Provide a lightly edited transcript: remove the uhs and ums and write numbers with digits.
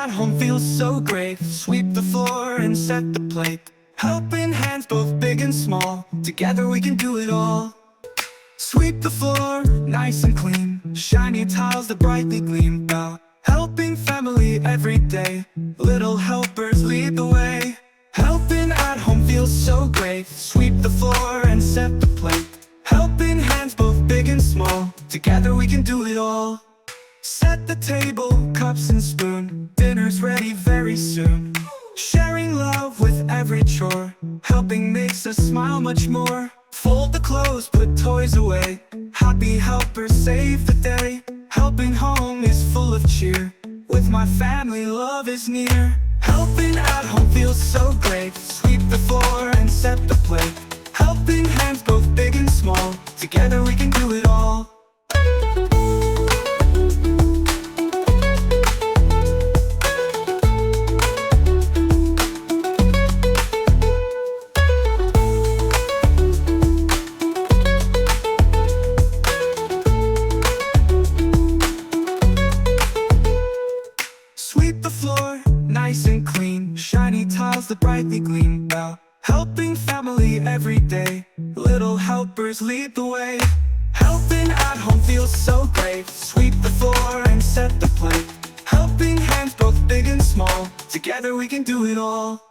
at home feels so great. Sweep the floor and set the plate. Helping hands both big and small. Together we can do it all. Sweep the floor, nice and clean. Shiny tiles that brightly gleam. Now, helping family every day. Little helpers lead the way. Helping at home feels so great. Sweep the floor and set the plate. Helping hands both big and small. Together we can do it all. Set the table, cups and spoon. Dinner's ready very soon. Sharing love with every chore. Helping makes us smile much more. Fold the clothes, put toys away. Happy helpers save the day. Helping home is full of cheer. With my family, love is near. Helping at home feels so great. Sweep the floor and set the plate. Helping hands both big and small. Together we can do it all. Sweep the floor, nice and clean. Shiny tiles that brightly gleam. Now, helping family every day. Little helpers lead the way. Helping at home feels so great. Sweep the floor and set the plate. Helping hands both big and small. Together we can do it all.